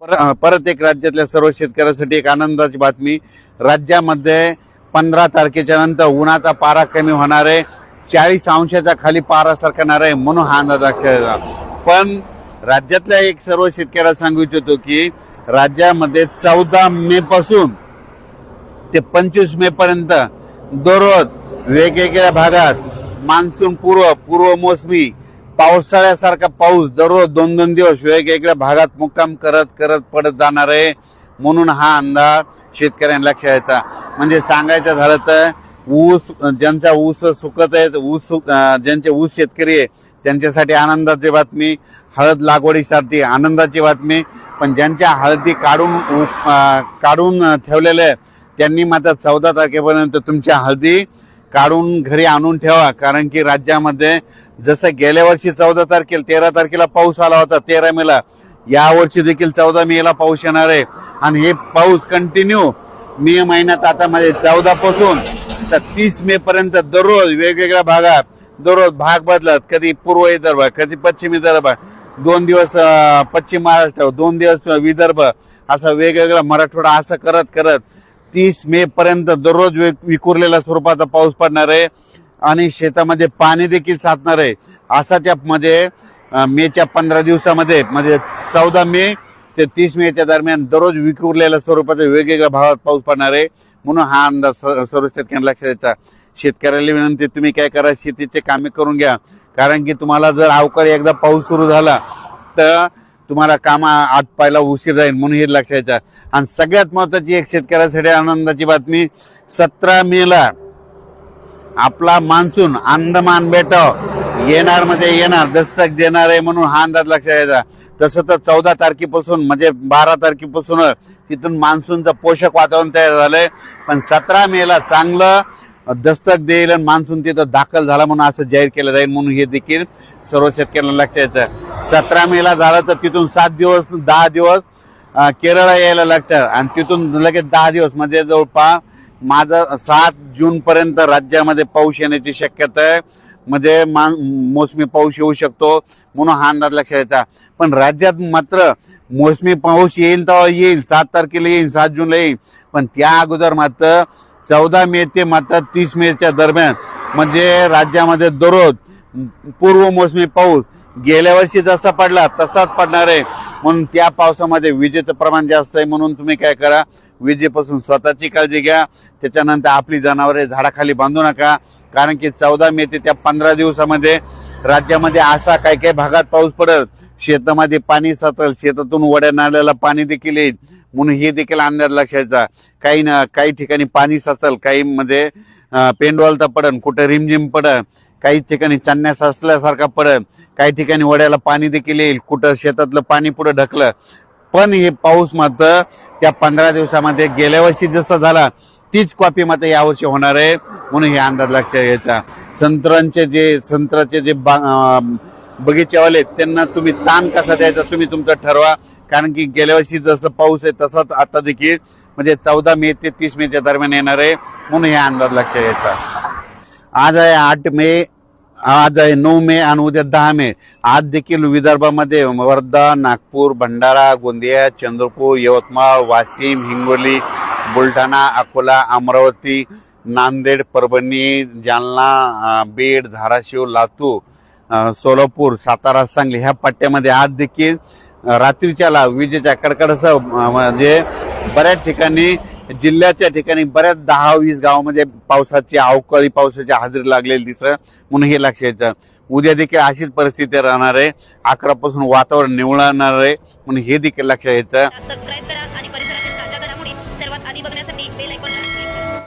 परत एक राज्यातल्या सर्व शेतकऱ्यांसाठी एक आनंदाची बातमी। राज्यामध्ये 15 तारखेच्या नंतर उन्हाचा पारा कमी होणार आहे, 40 अंशाच्या खाली पारा सरकणार आहे म्हणून हा अंदाज लक्षात। पण राज्यातल्या एक सर्व शेतकऱ्याला सांगू इच्छितो की राज्यामध्ये 14 मे पासून ते 25 मे पर्यंत दररोज वेगवेगळ्या भागात मान्सून पूर्व मोसमी पावसाळ्यासारखा पाऊस दररोज 2-2 दिवस वेगवेगळ्या भागात मुक्काम करत पडत जाणार आहे म्हणून हा अंदाज शेतकऱ्यांना लक्षात यायचा। म्हणजे सांगायचं झालं तर ऊस ज्यांचा ऊस सुकत आहे, ज्यांचे ऊस शेतकरी आहे त्यांच्यासाठी आनंदाची बातमी, हळद लागवडीसाठी आनंदाची बातमी। पण ज्यांच्या हळदी काढून ठेवलेले त्यांनी मात्र 14 तारखेपर्यंत तुमच्या हळदी काढून घरी आणून ठेवा, कारण की राज्यामध्ये जसं गेल्या वर्षी 14 तारखेला 13 तारखेला पाऊस आला होता 13 मेला, या वर्षी देखील 14 मेला पाऊस येणार आहे। आणि हे पाऊस कंटिन्यू मे महिन्यात आता मध्ये 14 पासून तर 30 मे पर्यंत दररोज वेगवेगळ्या भागात दररोज भाग बदलत, कधी पूर्व विदर्भ कधी पश्चिम विदर्भ, 2 दिवस पश्चिम महाराष्ट्र 2 दिवस विदर्भ, असं वेगवेगळा मराठवाडा असं करत 30 मे पर्यंत दररोज विखुरलेल्या स्वरूपाचा पाऊस पडणार आहे आणि शेतामध्ये पाणी देखील साचणार आहे। असा त्यामध्ये मेच्या 15 दिवसामध्ये म्हणजे 14 मे ते 30 मेच्या दरम्यान दररोज विखुरलेल्या स्वरूपाचा वेगवेगळ्या भागात पाऊस पडणार आहे म्हणून हा अंदाज सर्व शेतकऱ्यांना लक्षात द्यायचा। शेतकऱ्याला विनंती, तुम्ही काय करा, शेतीचे कामे करून घ्या, कारण की तुम्हाला जर अवकाळी एकदा पाऊस सुरू झाला तर तुम्हाला कामा आत पायला उशीर जाईल म्हणून हे लक्षात द्यायचं। आणि सगळ्यात महत्त्वाची एक शेतकऱ्यासाठी आनंदाची बातमी, 17 मेला आपला मान्सून अंदमान बेटावर येणार दस्तक देणार आहे म्हणून हा अंदाज लक्षात द्यायचा। तसं तर 14 तारखेपासून म्हणजे 12 तारखेपासून तिथून मान्सूनचं पोषक वातावरण तयार झालंय, पण 17 मेला चांगलं दस्तक देईल आणि मान्सून तिथं दाखल झाला म्हणून असं जाहीर केलं जाईल म्हणून हे देखील सर्व शेतकऱ्यांना लक्षात यायचं। 17 मेला झालं तर तिथून 10 दिवस केरळ यायला लागतात आणि तिथून लगेच 10 दिवस म्हणजे जवळपास माझं 7 जून पर्यंत राज्यामध्ये पाऊस येण्याची शक्यता आहे, म्हणजे मोसमी पाऊस येऊ शकतो म्हणून हा अंदाज लक्षात यायचा। पण राज्यात मात्र मोसमी पाऊस येईल तेव्हा येईल, 7 तारखेला येईल, 7 जूनला येईल, पण त्या अगोदर मात्र 14 मे ते मात्र 30 मेच्या दरम्यान म्हणजे राज्यामध्ये दररोज पूर्व मोसमी पाऊस गेल्या वर्षी जसा पडला तसाच पडणार आहे म्हणून त्या पावसामध्ये विजेचं प्रमाण जास्त आहे म्हणून तुम्ही काय करा, विजेपासून स्वतःची काळजी घ्या, त्याच्यानंतर आपली जनावरे झाडाखाली बांधू नका, कारण की 14 मे ते त्या 15 दिवसामध्ये राज्यामध्ये असा काही भागात पाऊस पडेल, शेतामध्ये पाणी साचल, शेतातून वड्या नाल्याला पाणी देखील येईल म्हणून हे देखील अंदाज लक्षात। काही ठिकाणी पाणी साचल, काही मध्ये पेंडवालता पडन, कुठे रिमझिम पडन, काही ठिकाणी चन्या साचल्यासारखा पडन, काही ठिकाणी वड्याला पाणी देखील येईल, कुठं शेतातलं पाणी पुढे ढकलं। पण हे पाऊस मात्र त्या 15 दिवसामध्ये गेल्या वर्षी जसं झाला तीच कॉपी मात्र यावर्षी होणार आहे म्हणून हे अंदाज लक्षात घ्यायचा। संत्र्याचे जे बगीचेवाले त्यांना तुम्ही ताण कसा द्यायचा तुम्ही तुमचं ठरवा, कारण की गेल्या वर्षी जसं पाऊस आहे तसाच आता देखील म्हणजे 14 मे ते 30 मेच्या दरम्यान येणार आहे म्हणून हे अंदाज लक्षात घ्यायचा। आज आहे 8 मे, आज आहे 9 मे आणि उद्या 10 मे। आज देखील विदर्भामध्ये वर्धा, नागपूर, भंडारा, गोंदिया, चंद्रपूर, यवतमाळ, वाशिम, हिंगोली, बुलढाणा, अकोला, अमरावती, नांदेड, परभणी, जालना, बीड, धाराशिव, लातूर, सोलापूर, सातारा, सांगली ह्या पट्ट्यामध्ये आज देखील रात्रीच्याला विजेच्या कडकडासह म्हणजे बऱ्याच ठिकाणी जिल्ह्याच्या ठिकाणी बऱ्याच 10-20 गावामध्ये अवकाळी पावसाची हजेरी लागलेली दिसत म्हणून हे लक्षात यायचं। उद्या देखील अशीच परिस्थिती राहणार आहे, 11 पासून वातावरण निवळणार आहे म्हणून हे देखील लक्षात यायचं।